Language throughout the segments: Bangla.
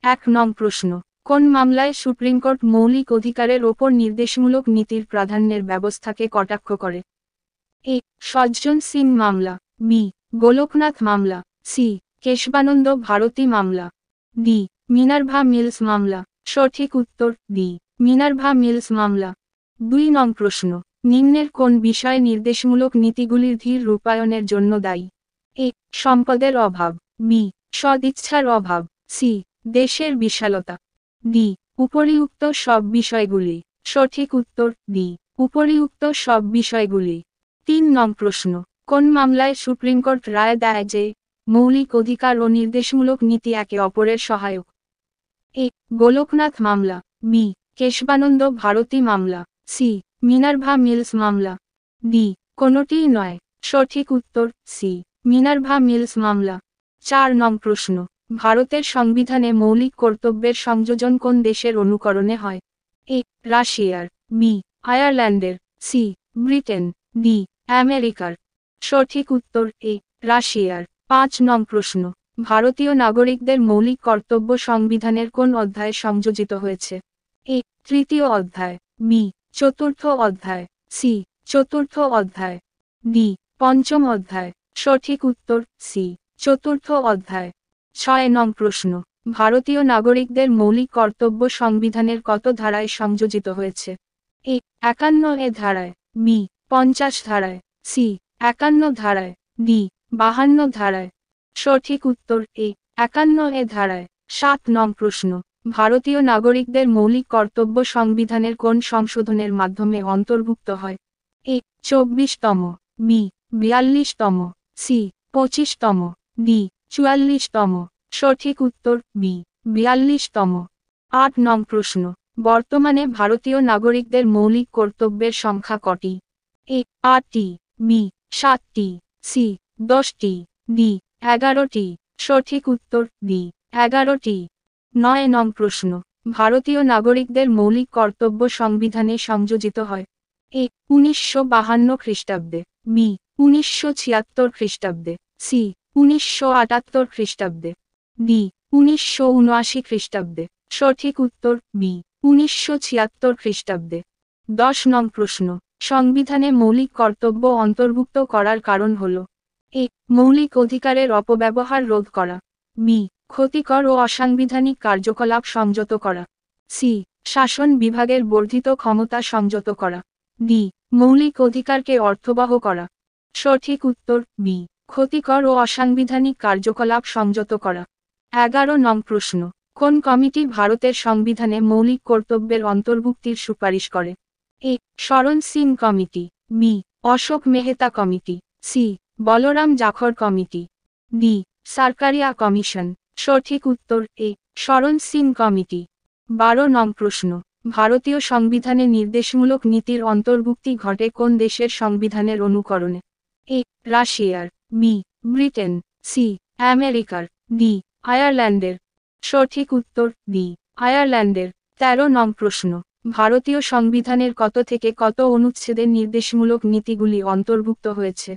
1 নং প্রশ্ন, কোন মামলায় সুপ্রিম কোর্ট মৌলিক অধিকারের ওপর নির্দেশমূলক নীতির প্রাধান্যের ব্যবস্থাকে কটাক্ষ করে? এ. সজ্জন সিং মামলা, বি. গোলকনাথ মামলা, সি. কেশবানন্দ ভারতী মামলা, ডি. মিনার্ভা মিলস মামলা। সঠিক উত্তর ডি. মিনার্ভা মিলস মামলা। 2 নং প্রশ্ন, নিম্নের কোন বিষয় নির্দেশমূলক নীতিগুলির ধীর রূপায়ণের জন্য দায়ী? এ. সম্পদের অভাব, বি. সদিচ্ছার অভাব, সি. দেশের বিশালতা, ডি. উপরিউক্ত সব বিষয়গুলি। সঠিক উত্তর ডি. উপরিউক্ত সব বিষয়গুলি। 3 নং প্রশ্ন, কোন মামলায় সুপ্রিম কোর্ট রায় দেয় যে মৌলিক অধিকার ও নির্দেশমূলক নীতি একে অপরের সহায়ক? এ. গোলকনাথ মামলা, বি. কেশবানন্দ ভারতী মামলা, সি. মিনার্ভা মিলস মামলা, ডি. কোনটিই নয়। সঠিক উত্তর সি. মিনার্ভা মিলস মামলা। 4 নং প্রশ্ন, ভারতের সংবিধানে মৌলিক কর্তব্যের সংযোজন কোন দেশের অনুকরণে হয়? এ. রাশিয়ার, বি. আয়ারল্যান্ডের, সি. Britain, D. আমেরিকার। সঠিক উত্তর এ. রাশিয়ার। 5 নং প্রশ্ন, ভারতীয় নাগরিকদের মৌলিক কর্তব্য সংবিধানের কোন অধ্যায়ে সংযোজিত হয়েছে? এ. তৃতীয় অধ্যায়, বি. চতুর্থ অধ্যায়, সি. চতুর্থ অধ্যায়, ডি. পঞ্চম অধ্যায়। সঠিক উত্তর সি. চতুর্থ অধ্যায়। 6 নং প্রশ্ন, ভারতীয় নাগরিকদের মৌলিক কর্তব্য সংবিধানের কত ধারায় সংযোজিত হয়েছে? এ. 51 ধারায়, বি. 50 ধারায়, সি. 51 ধারায়, ডি. 52 ধারায়। সঠিক উত্তর এ. 51 ধারায়। 7 নং প্রশ্ন, ভারতীয় নাগরিকদের মৌলিক কর্তব্য সংবিধানের কোন সংশোধনের মাধ্যমে অন্তর্ভুক্ত হয়? এ. 24তম, বি. 42তম, সি. 25তম, ডি. 44তম। সঠিক উত্তর বি. 42তম। 8 নং প্রশ্ন, বর্তমানে ভারতীয় নাগরিকদের মৌলিক কর্তব্যের সংখ্যা কটি? এ. 8টি, বি. 7টি, সি. 10টি, ডি. 11টি। সঠিক উত্তর ডি. 11টি। 9 নং প্রশ্ন, ভারতীয় নাগরিকদের মৌলিক কর্তব্য সংবিধানে সংযোজিত হয়? এ. 1952 খ্রিস্টাব্দে, বি. 1976 খ্রিস্টাব্দে, সি. 1978 খ্রিস্টাব্দে, ডি. 1979 খ্রিস্টাব্দে। সঠিক উত্তর বি. 1976 খ্রিস্টাব্দে। 10 নং প্রশ্ন, সংবিধানে মৌলিক কর্তব্য অন্তর্ভুক্ত করার কারণ হল? এ. মৌলিক অধিকারের অপব্যবহার রোধ করা, বি. ক্ষতিকর ও অসাংবিধানিক কার্যকলাপ সংযত করা, সি. শাসন বিভাগের বর্ধিত ক্ষমতা সংযত করা, ডি. মৌলিক অধিকারকে অর্থবহ করা। সঠিক উত্তর বি. ক্ষতিকর ও অসাংবিধানিক কার্যকলাপ সংযত করা। 11 নং প্রশ্ন, কোন কমিটি ভারতের সংবিধানে মৌলিক কর্তব্যের অন্তর্ভুক্তির সুপারিশ করে? A. Sharan Singh committee, B. Ashok Mehta committee, C. Balram Jakhar committee, D. Sarkaria commission. সঠিক উত্তর এ. শরণ সিং কমিটি। 12 নং প্রশ্ন, ভারতীয় সংবিধানে নির্দেশমূলক নীতির অন্তর্ভুক্তি ঘটে কোন দেশের সংবিধানের অনুকরণে? এ. রাশিয়ার, বি. Britain, C. আমেরিকার, ডি. আয়ারল্যান্ডের। সঠিক উত্তর ডি. আয়ারল্যান্ডের। 13 নং প্রশ্ন, ভারতীয় সংবিধানের কত থেকে কত অনুচ্ছেদে নির্দেশমূলক নীতিগুলি অন্তর্ভুক্ত হয়েছে?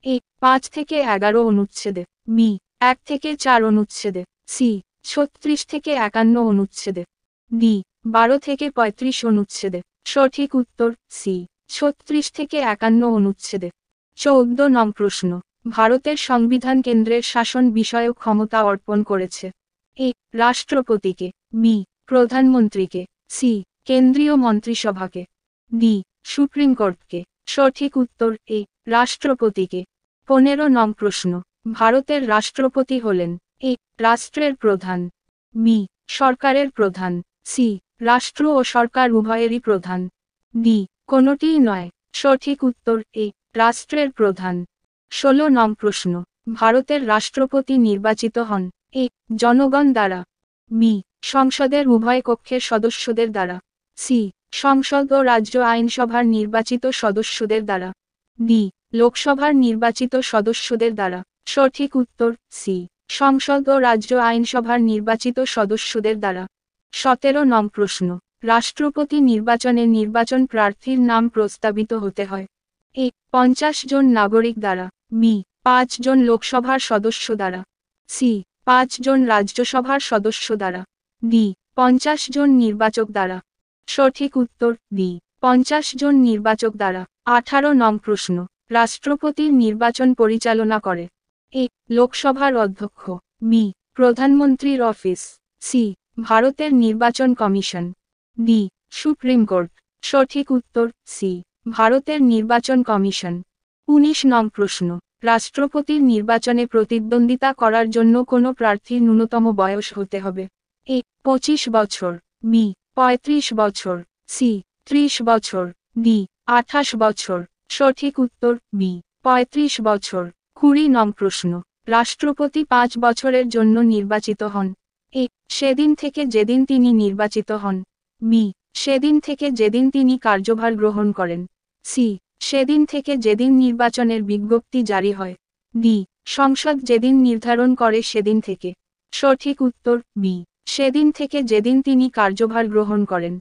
এ. 5 থেকে 11 অনুচ্ছেদে, বি. 1 থেকে 4 অনুচ্ছেদে, সি. 36 থেকে 51 অনুচ্ছেদে, ডি. 12 থেকে 35 অনুচ্ছেদে। সঠিক উত্তর সি. 36 থেকে 51 অনুচ্ছেদে। 14 নং প্রশ্ন, ভারতের সংবিধান কেন্দ্রের শাসন বিষয়ক ক্ষমতা অর্পণ করেছে? এ. রাষ্ট্রপতিকে, বি. প্রধানমন্ত্রীকে, সি. কেন্দ্রীয় মন্ত্রিসভাকে, ডি. সুপ্রিম কোর্টকে। সঠিক উত্তর এ. রাষ্ট্রপতিকে। 15 নং প্রশ্ন, ভারতের রাষ্ট্রপতি হলেন? এ. রাষ্ট্রের প্রধান, বি. সরকারের প্রধান, সি. রাষ্ট্র ও সরকার উভয়েরই প্রধান, ডি. কোনটিই নয়। সঠিক উত্তর এ. রাষ্ট্রের প্রধান। 16 নং প্রশ্ন, ভারতের রাষ্ট্রপতি নির্বাচিত হন? এ. জনগণ দ্বারা, বি. সংসদের উভয় কক্ষের সদস্যদের দ্বারা, সি. সংসদ ও রাজ্য আইনসভার নির্বাচিত সদস্যদের দ্বারা, ডি. লোকসভার নির্বাচিত সদস্যদের দ্বারা। সঠিক উত্তর সি. সংসদ ও রাজ্য আইনসভার নির্বাচিত সদস্যদের দ্বারা। 17 নং প্রশ্ন, রাষ্ট্রপতি নির্বাচনে নির্বাচন প্রার্থীর নাম প্রস্তাবিত হতে হয়? এ. 50 জন নাগরিক দ্বারা, বি. 5 জন লোকসভার সদস্য দ্বারা, সি. 5 জন রাজ্যসভার সদস্য দ্বারা, ডি 50 জন নির্বাচক দ্বারা। সঠিক উত্তর ডি 50 জন নির্বাচক দ্বারা। 18 নং প্রশ্ন, রাষ্ট্রপতির নির্বাচন পরিচালনা করে? এ লোকসভার অধ্যক্ষ, বি প্রধানমন্ত্রীর অফিস, সি ভারতের নির্বাচন কমিশন, ডি সুপ্রিম কোর্ট। সঠিক উত্তর সি ভারতের নির্বাচন কমিশন। 19 নং প্রশ্ন, রাষ্ট্রপতির নির্বাচনে প্রতিদ্বন্দ্বিতা করার জন্য কোনো প্রার্থীর ন্যূনতম বয়স হতে হবে? এ 25 বছর, বি 35 বছর, সি 30 বছর, ডি 28 বছর। সঠিক উত্তর বি 35 বছর। 20 নং প্রশ্ন, রাষ্ট্রপতি 5 বছরের জন্য নির্বাচিত হন? এ সেদিন থেকে যেদিন তিনি নির্বাচিত হন, বি সেদিন থেকে যেদিন তিনি কার্যভার গ্রহণ করেন, সি সেদিন থেকে যেদিন নির্বাচনের বিজ্ঞপ্তি জারি হয়, ডি সংসদ যেদিন নির্ধারণ করে সেদিন থেকে। সঠিক উত্তর বি সেদিন থেকে যেদিন তিনি কার্যভার গ্রহণ করেন।